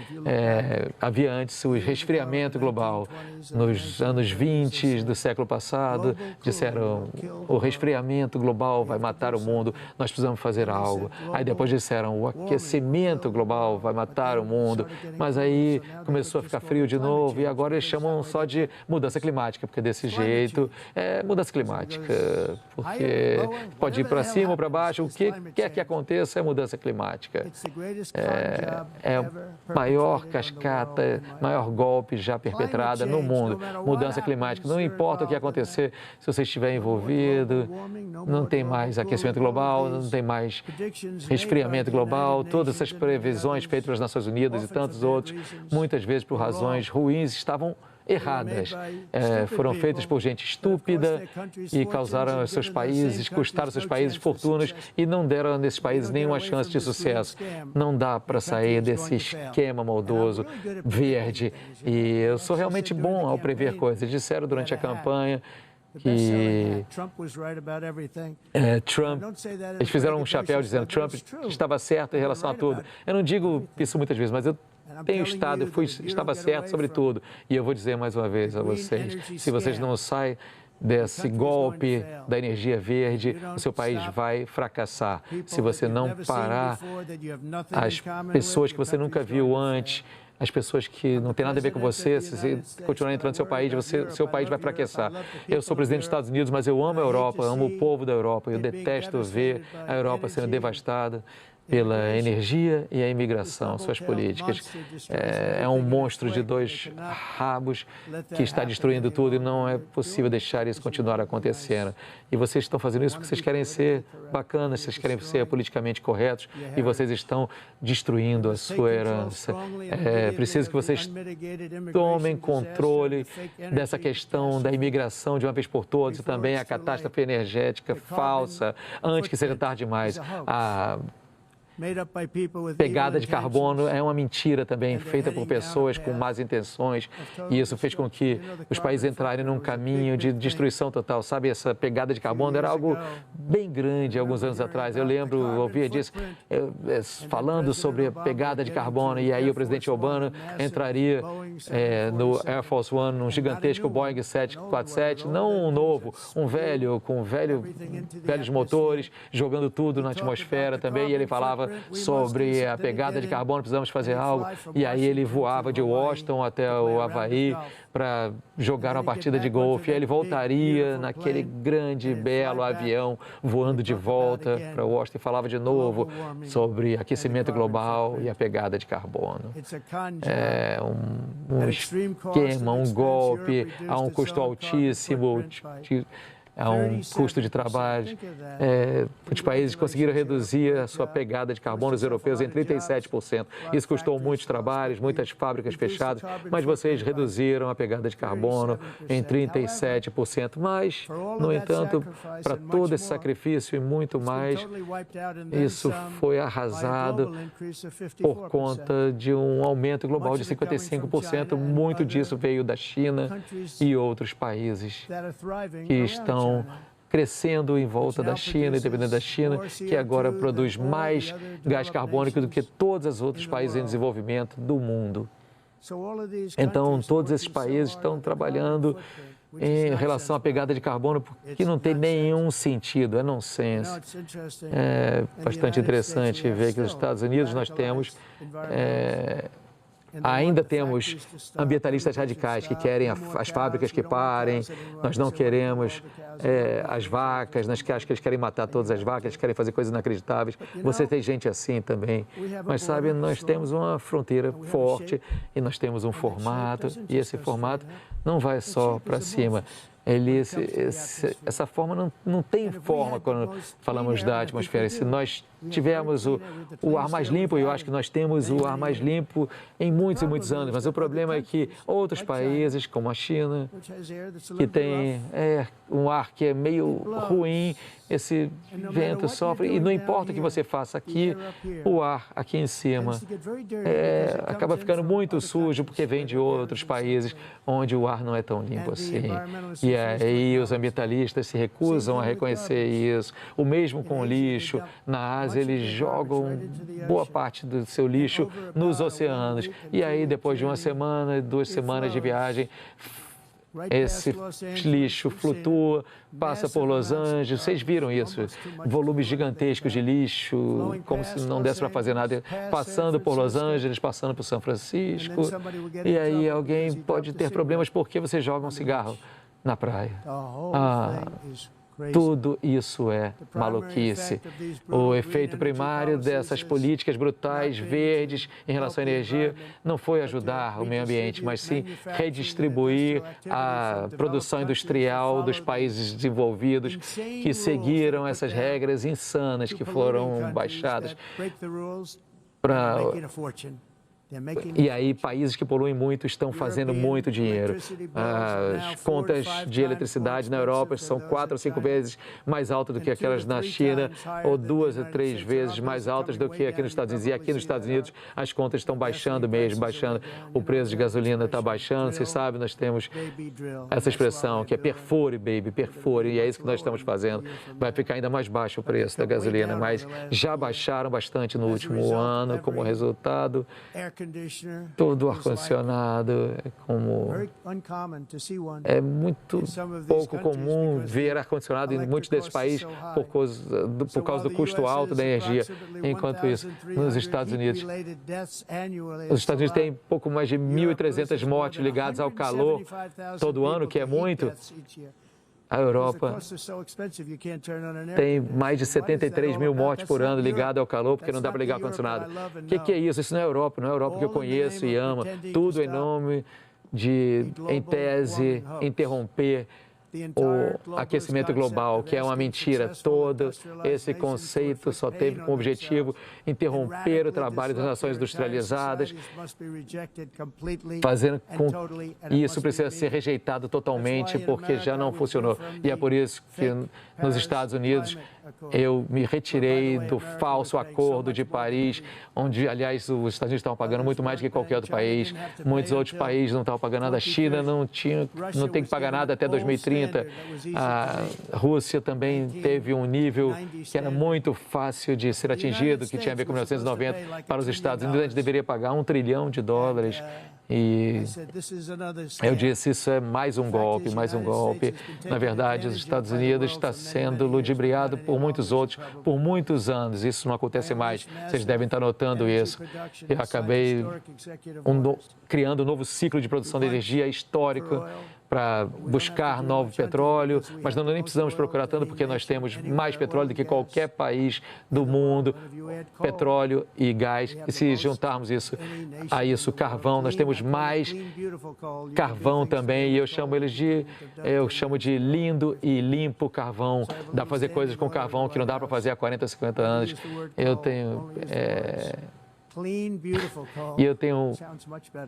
havia antes o resfriamento global. Nos anos 20 do século passado, disseram, o resfriamento global vai matar o mundo, nós precisamos fazer algo. Aí depois disseram, o aquecimento global vai matar o mundo, mas aí começou a ficar frio de novo, e agora eles chamam só de mudança climática, porque desse jeito é mudança climática, porque pode ir para cima ou para baixo, o que quer que aconteça é mudança climática. É a maior cascata, maior golpe já perpetrada no mundo. Mudança climática. Não importa o que acontecer, se você estiver envolvido, não tem mais aquecimento global, não tem mais resfriamento global, todas essas previsões feitas pelas Nações Unidas e tantos outros, muitas vezes por razões ruins, estavam erradas, foram feitas por gente estúpida e causaram aos seus países, custaram aos seus países fortunas e não deram a esses países nenhuma chance de sucesso. Não dá para sair desse esquema maldoso, verde. E eu sou realmente bom ao prever coisas. Disseram durante a campanha que Trump, eles fizeram um chapéu dizendo que Trump estava certo em relação a tudo. Eu não digo isso muitas vezes, mas eu tenho estado, estava certo sobre tudo. E eu vou dizer mais uma vez a vocês, se vocês não saem desse golpe da energia verde, o seu país vai fracassar. Se você não parar as pessoas que você nunca viu antes, as pessoas que não têm nada a ver com você, se você continuar entrando no seu país, seu país vai fracassar. Eu sou presidente dos Estados Unidos, mas eu amo a Europa, amo o povo da Europa. Eu detesto ver a Europa sendo devastada pela energia e a imigração, suas políticas. É um monstro de dois rabos que está destruindo tudo e não é possível deixar isso continuar acontecendo. E vocês estão fazendo isso porque vocês querem ser bacanas, vocês querem ser politicamente corretos e vocês estão destruindo a sua herança. É preciso que vocês tomem controle dessa questão da imigração de uma vez por todas e também a catástrofe energética falsa, antes que seja tarde demais. A pegada de carbono é uma mentira também, feita por pessoas com más intenções, e isso fez com que os países entrarem num caminho de destruição total. Sabe, essa pegada de carbono era algo bem grande alguns anos atrás. Eu lembro, ouvia disso, falando sobre a pegada de carbono, e aí o presidente Obama entraria no Air Force One, um gigantesco Boeing 747, não um novo, um velho, com velhos motores, jogando tudo na atmosfera também, e ele falava sobre a pegada de carbono, precisamos fazer algo. E aí ele voava de Washington até o Havaí para jogar uma partida de golfe. E aí ele voltaria naquele grande, belo avião voando de volta para Washington e falava de novo sobre aquecimento global e a pegada de carbono. É um esquema, um golpe a um custo altíssimo, a um custo de trabalho. Os países conseguiram reduzir a sua pegada de carbono, os europeus, em 37%. Isso custou muitos trabalhos, muitas fábricas fechadas, mas vocês reduziram a pegada de carbono em 37%. Mas, no entanto, para todo esse sacrifício e muito mais, isso foi arrasado por conta de um aumento global de 55%. Muito disso veio da China e outros países que estão crescendo em volta da China e dependendo da China, que agora produz mais gás carbônico do que todos os outros países em desenvolvimento do mundo. Então, todos esses países estão trabalhando em relação à pegada de carbono, que não tem nenhum sentido, é nonsense. É bastante interessante ver que nos Estados Unidos nós temos Ainda temos ambientalistas radicais que querem as fábricas que parem, nós não queremos as vacas, nós achamos que eles querem matar todas as vacas, eles querem fazer coisas inacreditáveis. Você tem gente assim também. Mas, sabe, nós temos uma fronteira forte e nós temos um formato, e esse formato não vai só para cima. Essa forma não tem forma quando falamos da atmosfera. Se nós tivermos o ar mais limpo, eu acho que nós temos o ar mais limpo em muitos e muitos anos, mas o problema é que outros países, como a China, que tem um ar que é meio ruim, esse vento sofre, e não importa o que você faça aqui, o ar aqui em cima acaba ficando muito sujo porque vem de outros países onde o ar não é tão limpo assim. E aí os ambientalistas se recusam a reconhecer isso. O mesmo com o lixo. Na Ásia, eles jogam boa parte do seu lixo nos oceanos. E aí, depois de uma semana, 2 semanas de viagem, esse lixo flutua, passa por Los Angeles. Vocês viram isso? Volumes gigantescos de lixo, como se não desse para fazer nada, passando por Los Angeles, passando por São Francisco. E aí alguém pode ter problemas porque você joga um cigarro na praia. Tudo isso é maluquice. O efeito primário dessas políticas brutais, verdes, em relação à energia, não foi ajudar o meio ambiente, mas sim redistribuir a produção industrial dos países desenvolvidos que seguiram essas regras insanas que foram baixadas para... E aí, países que poluem muito estão fazendo muito dinheiro. As contas de eletricidade na Europa são 4 ou 5 vezes mais altas do que aquelas na China, ou 2 ou 3 vezes mais altas do que aqui nos Estados Unidos. E aqui nos Estados Unidos, as contas estão baixando mesmo, baixando. O preço de gasolina está baixando. Vocês sabem, nós temos essa expressão que é perfure, baby, perfure. E é isso que nós estamos fazendo. Vai ficar ainda mais baixo o preço da gasolina, mas já baixaram bastante no último ano, como resultado. Todo o ar-condicionado é muito pouco comum ver ar-condicionado em muitos desses países por causa do custo alto da energia. Enquanto isso, nos Estados Unidos, os Estados Unidos têm pouco mais de 1.300 mortes ligadas ao calor todo ano, que é muito. A Europa tem mais de 73 mil mortes por ano ligadas ao calor, porque não dá para ligar ar-condicionado. O que é isso? Isso não é Europa, não é a Europa que eu conheço e amo. Tudo em nome de, em tese, interromper o aquecimento global, que é uma mentira. Todo esse conceito só teve como objetivo interromper o trabalho das nações industrializadas, fazendo com que isso precisa ser rejeitado totalmente, porque já não funcionou. E é por isso que nos Estados Unidos eu me retirei do falso acordo de Paris, onde, aliás, os Estados Unidos estavam pagando muito mais do que qualquer outro país. Muitos outros países não estavam pagando nada. A China não tem que pagar nada até 2030. A Rússia também teve um nível que era muito fácil de ser atingido, que tinha a ver com 1990. Para os Estados Unidos, a gente deveria pagar $1 trilhão. E eu disse, isso é mais um golpe, mais um golpe. Na verdade, os Estados Unidos está sendo ludibriado por muitos outros, por muitos anos. Isso não acontece mais. Vocês devem estar notando isso. Eu acabei criando um novo ciclo de produção de energia histórico para buscar novo petróleo, mas não nem precisamos procurar tanto porque nós temos mais petróleo do que qualquer país do mundo, petróleo e gás. E se juntarmos a isso carvão, nós temos mais carvão também, e eu chamo de lindo e limpo carvão. Dá para fazer coisas com carvão que não dá para fazer há 40, 50 anos. E eu tenho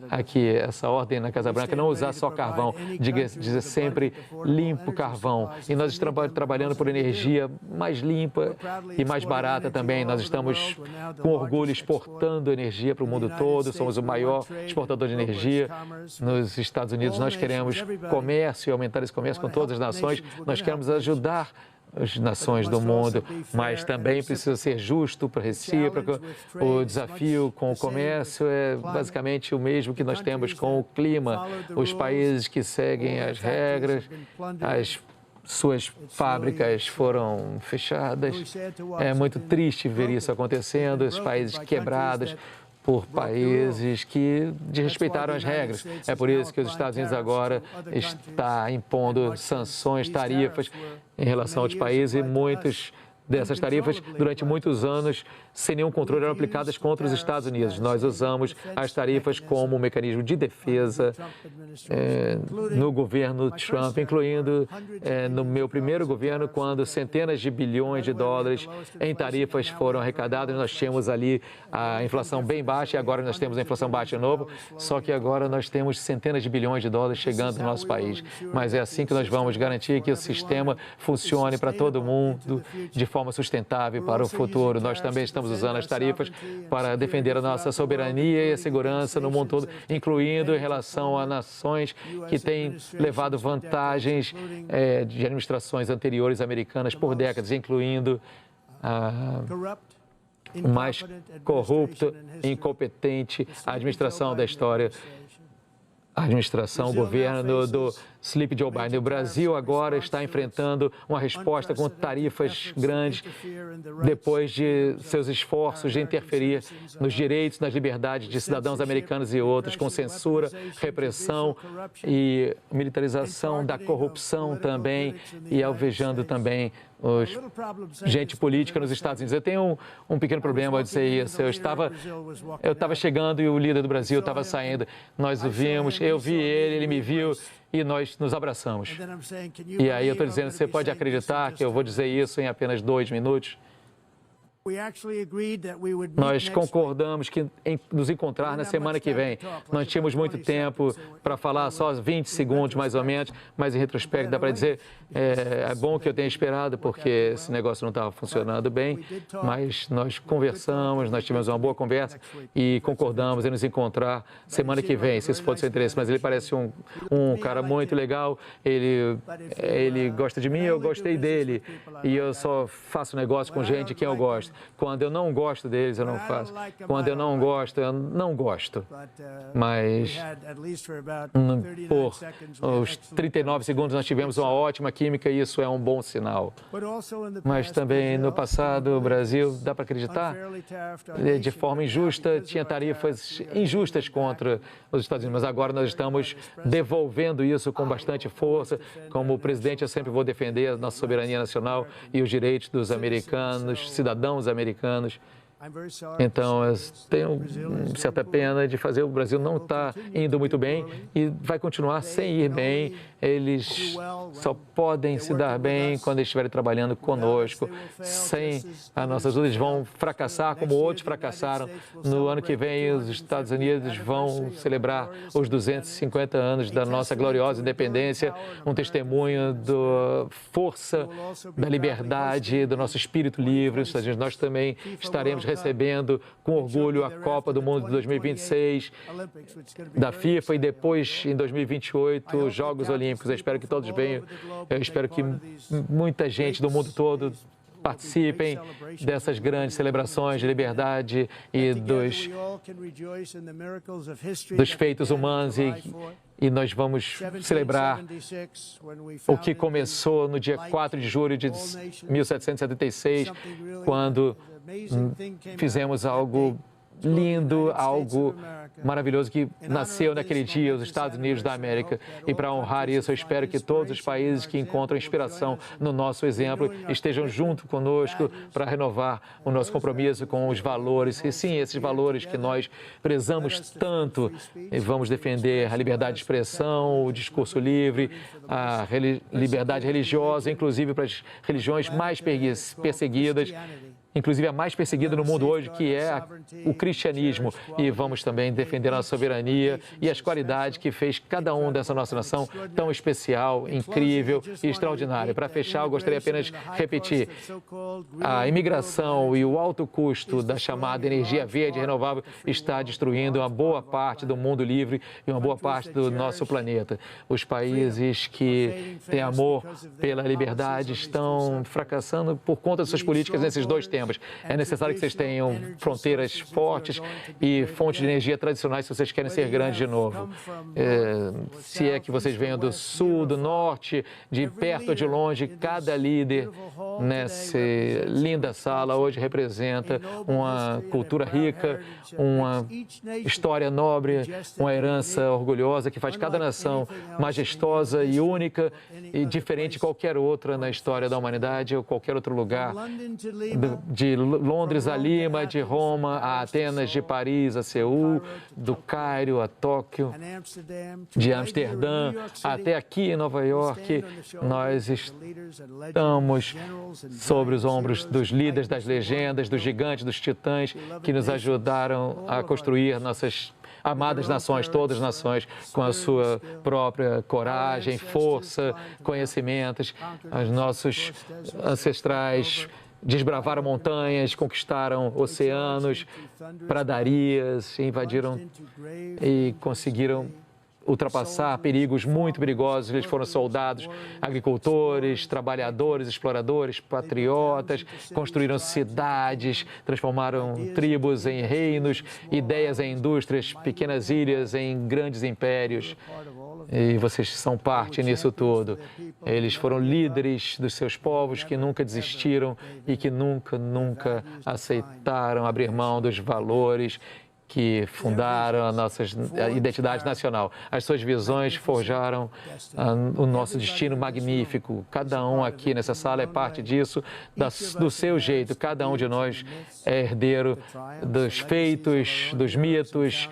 aqui essa ordem na Casa Branca, não usar só carvão, dizer sempre limpo carvão. E nós estamos trabalhando por energia mais limpa e mais barata também. Nós estamos com orgulho exportando energia para o mundo todo, somos o maior exportador de energia. Nos Estados Unidos nós queremos comércio, aumentar esse comércio com todas as nações, nós queremos ajudar as nações do mundo, mas também precisa ser justo para recíproco. O desafio com o comércio é basicamente o mesmo que nós temos com o clima. Os países que seguem as regras, as suas fábricas foram fechadas. É muito triste ver isso acontecendo, os países quebrados por países que desrespeitaram as regras. É por isso que os Estados Unidos agora está impondo sanções, tarifas em relação a outros países e muitas dessas tarifas, durante muitos anos, sem nenhum controle, eram aplicadas contra os Estados Unidos. Nós usamos as tarifas como um mecanismo de defesa no governo Trump, incluindo no meu primeiro governo, quando centenas de bilhões de dólares em tarifas foram arrecadados. Nós tínhamos ali a inflação bem baixa e agora nós temos a inflação baixa de novo, só que agora nós temos centenas de bilhões de dólares chegando no nosso país. Mas é assim que nós vamos garantir que o sistema funcione para todo mundo de forma sustentável para o futuro. Nós também estamos usando as tarifas para defender a nossa soberania e a segurança no mundo todo, incluindo em relação a nações que têm levado vantagens de administrações anteriores americanas por décadas, incluindo a mais corrupta e incompetente administração da história. A administração, o governo do Sleepy Joe Biden. O Brasil agora está enfrentando uma resposta com tarifas grandes depois de seus esforços de interferir nos direitos, nas liberdades de cidadãos americanos e outros, com censura, repressão e militarização da corrupção também e alvejando também gente política nos Estados Unidos. Eu tenho um pequeno problema ao dizer isso. Eu estava chegando e o líder do Brasil estava saindo. Nós o vimos, eu vi ele, ele me viu e nós nos abraçamos. E aí eu estou dizendo, você pode acreditar que eu vou dizer isso em apenas 2 minutos? Nós concordamos que nos encontrar na semana que vem. Nós tínhamos muito tempo para falar, só 20 segundos mais ou menos, mas em retrospecto dá para dizer, é bom que eu tenha esperado porque esse negócio não estava funcionando bem, mas nós conversamos, nós tivemos uma boa conversa e concordamos em nos encontrar semana que vem, se isso for do seu interesse. Mas ele parece um cara muito legal, ele gosta de mim, eu gostei dele e eu só faço negócio com gente que eu gosto. Quando eu não gosto deles, eu não faço. Quando eu não gosto, eu não gosto. Mas por os 39 segundos nós tivemos uma ótima química e isso é um bom sinal. Mas também no passado, o Brasil, dá para acreditar, de forma injusta, tinha tarifas injustas contra os Estados Unidos. Mas agora nós estamos devolvendo isso com bastante força. Como presidente, eu sempre vou defender a nossa soberania nacional e os direitos dos americanos, cidadãos americanos. Então, eu tenho certa pena de fazer. O Brasil não está indo muito bem e vai continuar sem ir bem. Eles só podem se dar bem quando eles estiverem trabalhando conosco. Sem as nossas lutas, eles vão fracassar como outros fracassaram. No ano que vem, os Estados Unidos vão celebrar os 250 anos da nossa gloriosa independência, um testemunho da força, da liberdade, do nosso espírito livre. Os Estados Unidos, nós também estaremos recebendo com orgulho a Copa do Mundo de 2026 da FIFA e depois, em 2028, os Jogos Olímpicos. Eu espero que todos venham, eu espero que muita gente do mundo todo participem dessas grandes celebrações de liberdade e dos feitos humanos e nós vamos celebrar o que começou no dia 4 de julho de 1776, quando fizemos algo lindo, algo maravilhoso que nasceu naquele dia, os Estados Unidos da América. E para honrar isso, eu espero que todos os países que encontram inspiração no nosso exemplo estejam junto conosco para renovar o nosso compromisso com os valores, e sim, esses valores que nós prezamos tanto. E vamos defender a liberdade de expressão, o discurso livre, a liberdade religiosa, inclusive para as religiões mais perseguidas, inclusive a mais perseguida no mundo hoje, que é o cristianismo. E vamos também defender a nossa soberania e as qualidades que fez cada um dessa nossa nação tão especial, incrível e extraordinária. Para fechar, eu gostaria apenas de repetir: a imigração e o alto custo da chamada energia verde e renovável está destruindo uma boa parte do mundo livre e uma boa parte do nosso planeta. Os países que têm amor pela liberdade estão fracassando por conta de suas políticas nesses 2 temas. ecossistemas. É necessário que vocês tenham fronteiras fortes e fontes de energia tradicionais se vocês querem ser grandes de novo. Se é que vocês venham do sul, do norte, de perto ou de longe, cada líder nessa linda sala hoje representa uma cultura rica, uma história nobre, uma herança orgulhosa que faz cada nação majestosa e única e diferente de qualquer outra na história da humanidade ou qualquer outro lugar. De Londres a Lima, de Roma a Atenas, de Paris a Seul, do Cairo a Tóquio, de Amsterdã até aqui em Nova York, nós estamos sobre os ombros dos líderes, das legendas, dos gigantes, dos titãs que nos ajudaram a construir nossas amadas nações, todas as nações, com a sua própria coragem, força, conhecimentos. Os nossos ancestrais desbravaram montanhas, conquistaram oceanos, pradarias, invadiram e conseguiram ultrapassar perigos muito perigosos. Eles foram soldados, agricultores, trabalhadores, exploradores, patriotas, construíram cidades, transformaram tribos em reinos, ideias em indústrias, pequenas ilhas em grandes impérios. E vocês são parte nisso tudo. Eles foram líderes dos seus povos que nunca desistiram e que nunca aceitaram abrir mão dos valores que fundaram a nossa identidade nacional. As suas visões forjaram o nosso destino magnífico. Cada um aqui nessa sala é parte disso, do seu jeito. Cada um de nós é herdeiro dos feitos, dos mitos,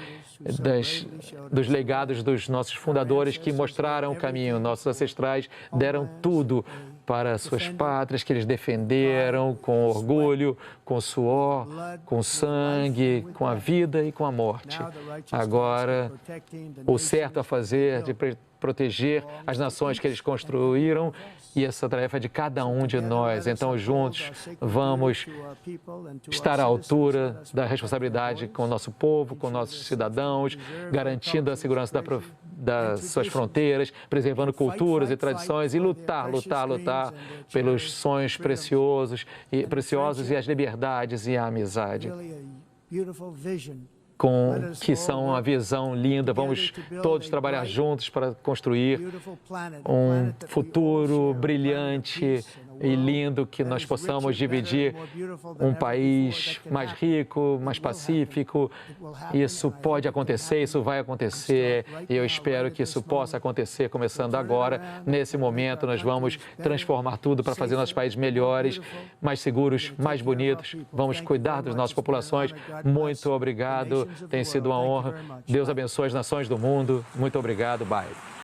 dos legados dos nossos fundadores que mostraram o caminho. Nossos ancestrais deram tudo para suas pátrias, que eles defenderam com orgulho, com suor, com sangue, com a vida e com a morte. Agora, o certo a fazer de proteger as nações que eles construíram, e essa tarefa é de cada um de nós. Então, juntos, vamos estar à altura da responsabilidade com o nosso povo, com nossos cidadãos, garantindo a segurança das suas fronteiras, preservando culturas e tradições e lutar pelos sonhos preciosos e as liberdades e a amizade, que são uma visão linda. Vamos todos trabalhar juntos para construir um futuro brilhante e lindo, que nós possamos dividir um país mais rico, mais pacífico. Isso pode acontecer, isso vai acontecer, e eu espero que isso possa acontecer começando agora. Nesse momento, nós vamos transformar tudo para fazer nossos países melhores, mais seguros, mais bonitos. Vamos cuidar das nossas populações. Muito obrigado, tem sido uma honra. Deus abençoe as nações do mundo. Muito obrigado, bye.